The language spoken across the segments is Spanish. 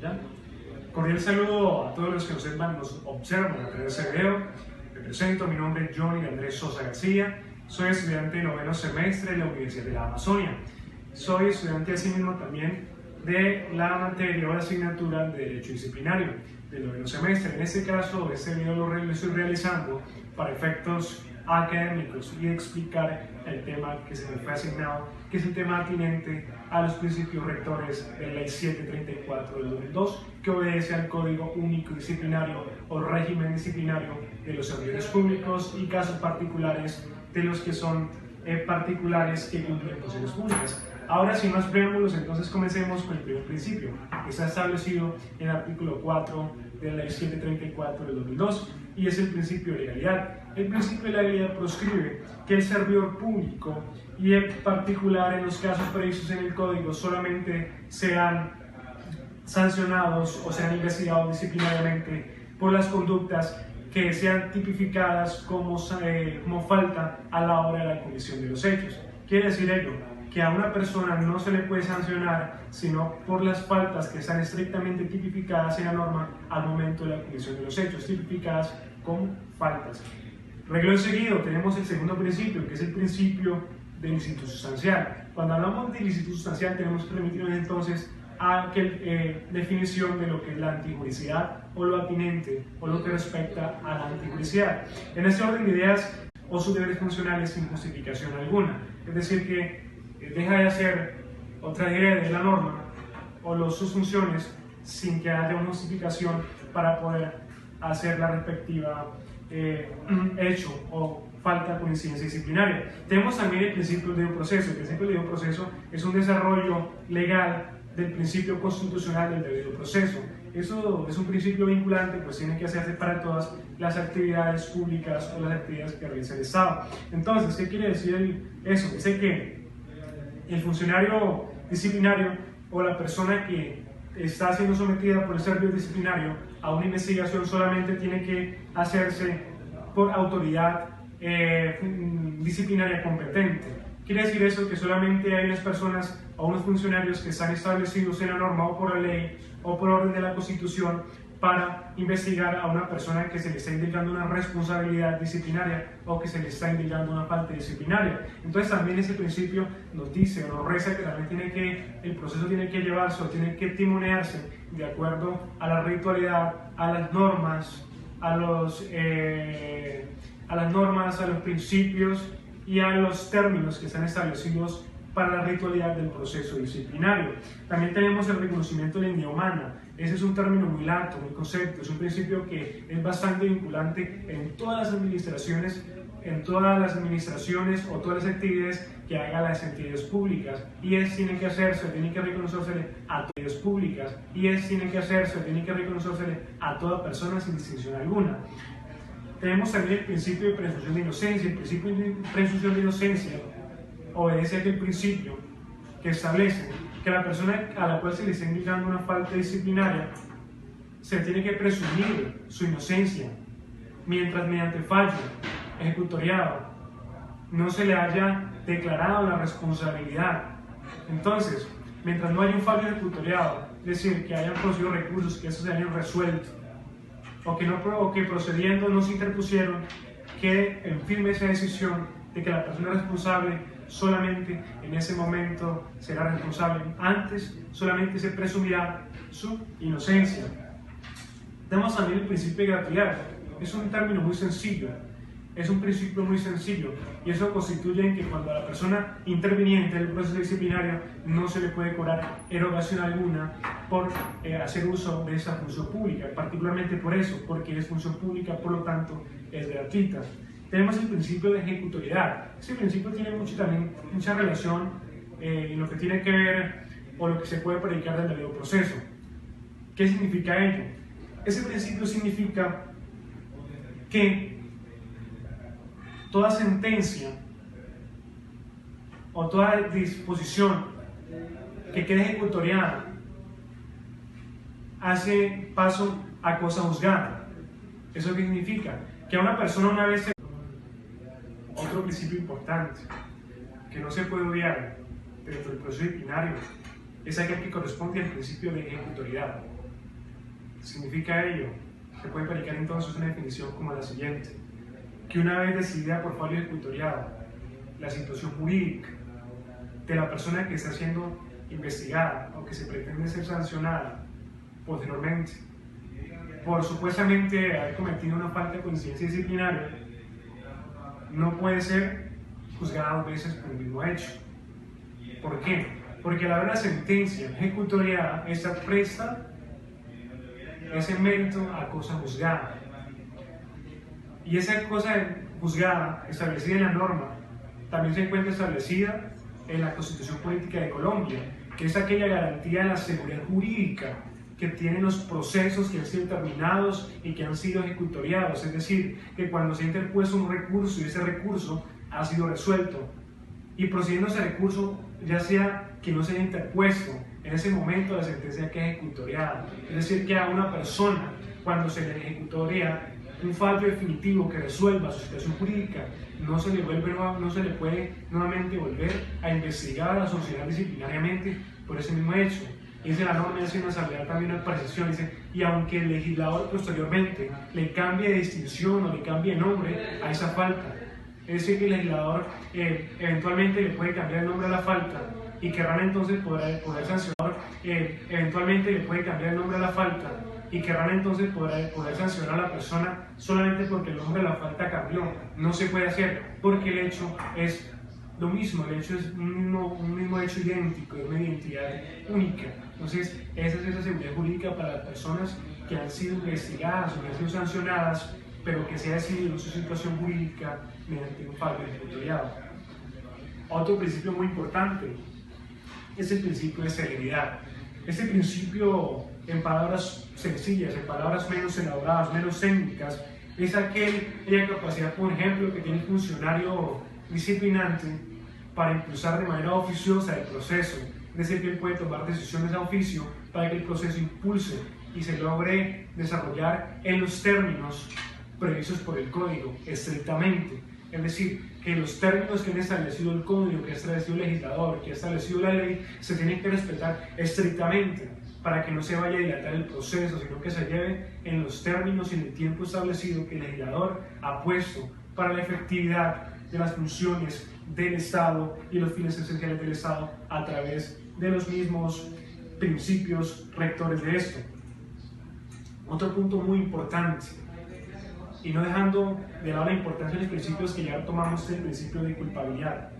¿Ya? Cordial saludo a todos los que nos observan a través de este video. Me presento, mi nombre es Johnny Andrés Sosa García, soy estudiante de noveno semestre de la Universidad de la Amazonia. Soy estudiante asimismo también de la materia o la asignatura de Derecho Disciplinario del noveno semestre. En este caso, este video lo estoy realizando para efectos académicos y explicar el tema que se me fue asignado, que es el tema atinente a los principios rectores de la Ley 734 del 2002, que obedece al Código Único Disciplinario o régimen disciplinario de los servidores públicos y casos particulares de los que son particulares que cumplen funciones públicas. Ahora, sin más preámbulos, entonces comencemos con el primer principio, que está establecido en el artículo 4 de la Ley 734 del 2002, y es el principio de legalidad. El principio de legalidad proscribe que el servidor público y en particular en los casos previstos en el Código solamente sean sancionados o sean investigados disciplinariamente por las conductas que sean tipificadas como falta a la hora de la comisión de los hechos. Quiere decir ello que a una persona no se le puede sancionar sino por las faltas que están estrictamente tipificadas en la norma al momento de la comisión de los hechos, tipificadas como faltas. Renglón seguido tenemos el segundo principio, que es el principio del ilícito sustancial. Cuando hablamos del ilícito sustancial tenemos que remitirnos entonces a aquella definición de lo que es la antijuricidad o lo atinente o lo que respecta a la antijuricidad. En este orden de ideas o sus deberes funcionales sin justificación alguna, es decir que deja de hacer otra idea de la norma o sus funciones sin que haya una justificación para poder hacer la respectiva hecho o falta con incidencia disciplinaria. Tenemos también el principio del debido proceso. El principio del debido proceso es un desarrollo legal del principio constitucional del debido proceso. Eso es un principio vinculante, pues tiene que hacerse para todas las actividades públicas o las actividades que realiza el Estado. Entonces, ¿qué quiere decir eso? Dice que el funcionario disciplinario o la persona que está siendo sometida por el servidor disciplinario a una investigación solamente tiene que hacerse por autoridad disciplinaria competente. Quiere decir eso que solamente hay unas personas o unos funcionarios que están establecidos en la norma o por la ley o por orden de la Constitución para investigar a una persona que se le está indicando una responsabilidad disciplinaria o que se le está indicando una falta disciplinaria. Entonces también ese principio nos dice o nos reza que también el proceso tiene que llevarse o tiene que timonearse de acuerdo a la ritualidad, a las normas, a los principios y a los términos que están establecidos para la ritualidad del proceso disciplinario. También tenemos el reconocimiento de la dignidad humana. Ese es un término muy lato, muy concepto, es un principio que es bastante vinculante en todas las administraciones o todas las actividades que hagan las entidades públicas, tiene que reconocerse a todas las públicas, tiene que reconocerse a toda persona sin distinción alguna. Tenemos también el principio de presunción de inocencia. El principio de presunción de inocencia obedece a aquel principio que establece que la persona a la cual se le está indicando una falta disciplinaria se tiene que presumir su inocencia, mientras mediante fallo ejecutoriado no se le haya declarado la responsabilidad. Entonces, mientras no haya un fallo ejecutoriado, es decir, que hayan procedido recursos, que esos se hayan resuelto, o que procediendo no se interpusieron, que en firme esa decisión de que la persona responsable solamente en ese momento será responsable, antes solamente se presumirá su inocencia. Tenemos también el principio de gratuidad. Es un término muy sencillo, es un principio muy sencillo, y eso constituye en que cuando a la persona interviniente del proceso disciplinario no se le puede cobrar erogación alguna por hacer uso de esa función pública, particularmente por eso, porque es función pública, por lo tanto es gratuita. Tenemos el principio de ejecutoriedad. Ese principio tiene mucha relación en lo que tiene que ver o lo que se puede predicar del debido proceso. ¿Qué significa ello? Ese principio significa que toda sentencia o toda disposición que quede ejecutoriada hace paso a cosa juzgada. ¿Eso qué significa? Que a una persona una vez otro principio importante que no se puede obviar dentro del proceso disciplinario es aquel que corresponde al principio de ejecutoriedad. Significa ello, se puede verificar entonces una definición como la siguiente: que una vez decidida por fallo ejecutoriado la situación jurídica de la persona que está siendo investigada o que se pretende ser sancionada posteriormente por supuestamente haber cometido una falta de conciencia disciplinaria, no puede ser juzgada dos veces por el mismo hecho. ¿Por qué? Porque a la hora de la sentencia ejecutoriada, esta presta ese mérito a cosa juzgada. Y esa cosa juzgada, establecida en la norma, también se encuentra establecida en la Constitución Política de Colombia, que es aquella garantía de la seguridad jurídica que tienen los procesos que han sido terminados y que han sido ejecutoriados. Es decir, que cuando se ha interpuesto un recurso y ese recurso ha sido resuelto, y procediendo a ese recurso, ya sea que no se haya interpuesto, en ese momento la sentencia queda ejecutoriada. Es decir, que a una persona, cuando se le ejecutoria un fallo definitivo que resuelva su situación jurídica, no se le puede nuevamente volver a investigar, a sancionar disciplinariamente por ese mismo hecho. Y dice la norma, hace una salvedad también, una precisión, dice: y aunque el legislador posteriormente le cambie de distinción o le cambie de nombre a esa falta, es decir, que el legislador eventualmente le puede cambiar el nombre a la falta y querrán entonces poder sancionar, eventualmente le puede cambiar el nombre a la falta y querrán entonces poder sancionar a la persona solamente porque el nombre de la falta cambió. No se puede hacer, porque el hecho es lo mismo, el hecho es un mismo hecho idéntico, de una identidad única. Entonces, esa es esa seguridad jurídica para las personas que han sido investigadas o que han sido sancionadas, pero que se ha decidido su situación jurídica mediante un fallo ejecutoriado. Otro principio muy importante es el principio de celeridad. Este principio, en palabras sencillas, en palabras menos elaboradas, menos técnicas, es aquella capacidad, por ejemplo, que tiene el funcionario disciplinante para impulsar de manera oficiosa el proceso. Es decir, que él puede tomar decisiones a oficio para que el proceso impulse y se logre desarrollar en los términos previstos por el código, estrictamente. Es decir, que los términos que han establecido el código, que ha establecido el legislador, que ha establecido la ley, se tienen que respetar estrictamente para que no se vaya a dilatar el proceso, sino que se lleve en los términos y en el tiempo establecido que el legislador ha puesto para la efectividad de las funciones del Estado y los fines esenciales del Estado a través de los mismos principios rectores de esto. Otro punto muy importante, y no dejando de lado la importancia de los principios que ya tomamos, el principio de culpabilidad.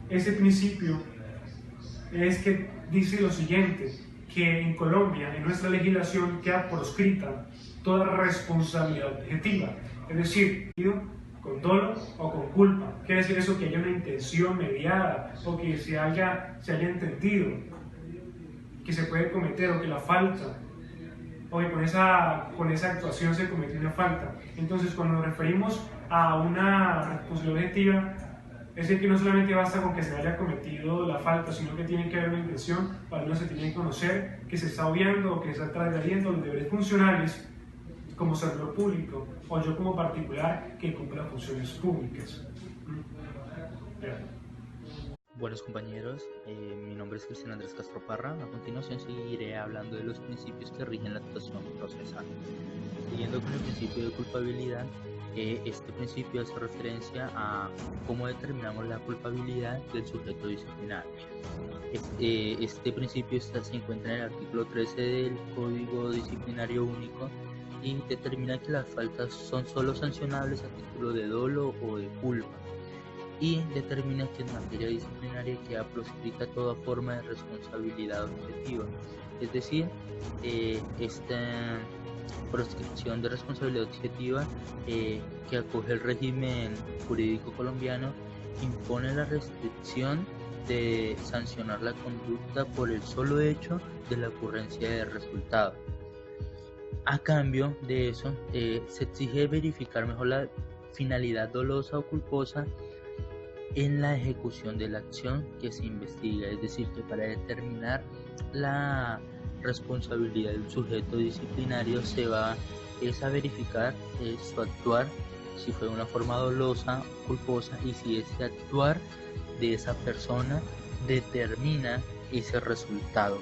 Ese principio es que dice lo siguiente: que en Colombia, en nuestra legislación, queda proscrita toda responsabilidad objetiva, es decir, con dolo o con culpa. Quiere decir eso, que haya una intención mediada o que se haya entendido que se puede cometer, o que la falta, o que con esa actuación se cometió una falta. Entonces, cuando nos referimos a una responsabilidad objetiva, es decir, que no solamente basta con que se haya cometido la falta, sino que tiene que haber una intención. Para ello se tiene que conocer que se está obviando o que se está transgrediendo los deberes funcionales como servidor público, o yo como particular que cumpla funciones públicas. Buenos compañeros, mi nombre es Cristian Andrés Castro Parra. A continuación seguiré hablando de los principios que rigen la actuación procesal. Siguiendo con el principio de culpabilidad, este principio hace referencia a cómo determinamos la culpabilidad del sujeto disciplinario. Este principio se encuentra en el artículo 13 del Código Disciplinario Único y determina que las faltas son solo sancionables a título de dolo o de culpa, y determina que en materia disciplinaria queda proscrita toda forma de responsabilidad objetiva. Es decir, esta proscripción de responsabilidad objetiva que acoge el régimen jurídico colombiano impone la restricción de sancionar la conducta por el solo hecho de la ocurrencia del resultado. A cambio de eso, se exige verificar mejor la finalidad dolosa o culposa en la ejecución de la acción que se investiga. Es decir, que para determinar la responsabilidad del sujeto disciplinario se va a verificar su actuar, si fue de una forma dolosa o culposa, y si ese actuar de esa persona determina ese resultado.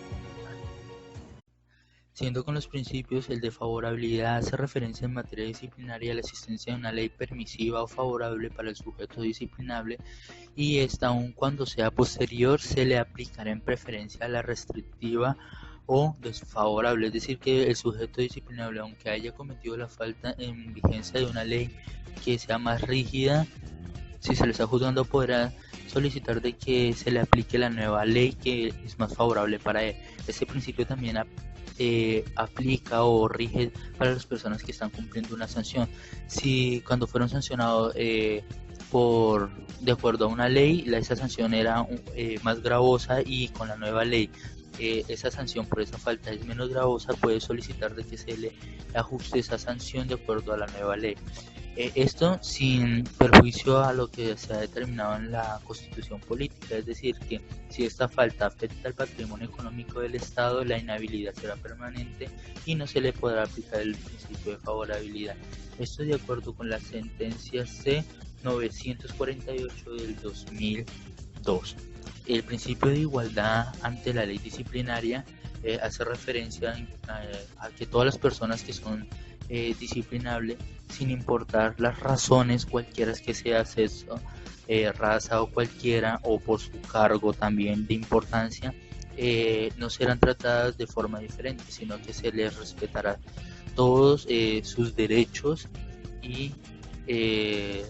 Siendo con los principios, el de favorabilidad hace referencia en materia disciplinaria a la existencia de una ley permisiva o favorable para el sujeto disciplinable, y esta, aun cuando sea posterior, se le aplicará en preferencia a la restrictiva o desfavorable, es decir, que el sujeto disciplinable, aunque haya cometido la falta en vigencia de una ley que sea más rígida, si se le está juzgando, podrá solicitar de que se le aplique la nueva ley que es más favorable para él. Este principio también aplica o rige para las personas que están cumpliendo una sanción. Si cuando fueron sancionados de acuerdo a una ley, esa sanción era más gravosa, y con la nueva ley esa sanción por esa falta es menos gravosa, puede solicitar de que se le ajuste esa sanción de acuerdo a la nueva ley. Esto sin perjuicio a lo que se ha determinado en la Constitución política, es decir, que si esta falta afecta al patrimonio económico del Estado, la inhabilidad será permanente y no se le podrá aplicar el principio de favorabilidad. Esto de acuerdo con la sentencia C-948 del 2002. El principio de igualdad ante la ley disciplinaria hace referencia a que todas las personas que son disciplinables, sin importar las razones, cualquiera que sea sexo, raza o cualquiera, o por su cargo también de importancia, no serán tratadas de forma diferente, sino que se les respetará todos sus derechos y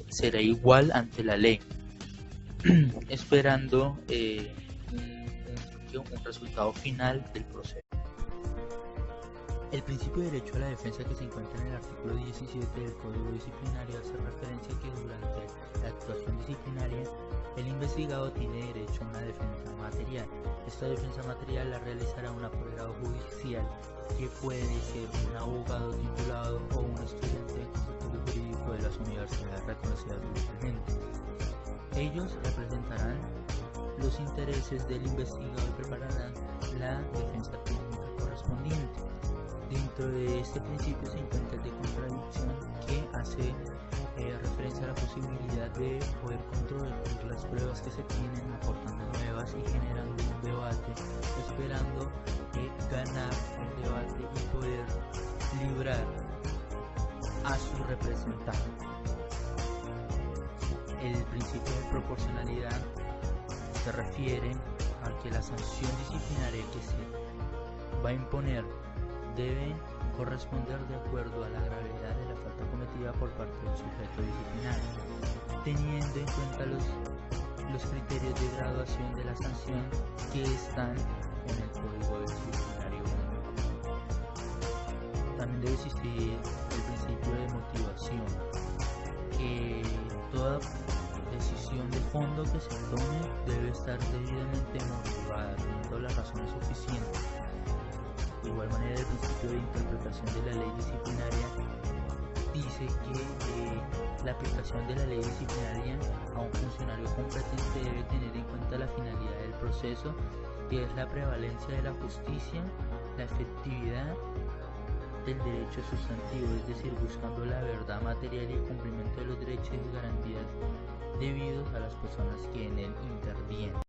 será igual ante la ley, esperando un resultado final del proceso. El principio de derecho a la defensa, que se encuentra en el artículo 17 del Código Disciplinario, hace referencia a que durante la actuación disciplinaria el investigado tiene derecho a una defensa material. Esta defensa material la realizará un apoderado judicial, que puede ser un abogado titulado o un estudiante de consultorio jurídico de las universidades reconocidas mundialmente. Ellos representarán los intereses del investigado y prepararán la defensa técnica correspondiente. Dentro de este principio se encuentra el de contradicción, que hace referencia a la posibilidad de poder controvertir las pruebas que se tienen, aportando nuevas y generando un debate, esperando ganar el debate y poder librar a su representante. El principio de proporcionalidad se refiere a que la sanción disciplinaria que se va a imponer debe corresponder de acuerdo a la gravedad de la falta cometida por parte del sujeto disciplinario, teniendo en cuenta los criterios de graduación de la sanción que están en el Código Disciplinario. También debe existir el principio de motivación, que toda decisión de fondo que se tome debe estar debidamente motivada, teniendo las razones suficientes. De igual manera, el principio de interpretación de la ley disciplinaria dice que la aplicación de la ley disciplinaria a un funcionario competente debe tener en cuenta la finalidad del proceso, que es la prevalencia de la justicia, la efectividad del derecho sustantivo, es decir, buscando la verdad material y el cumplimiento de los derechos y garantías debidos a las personas que en él intervienen.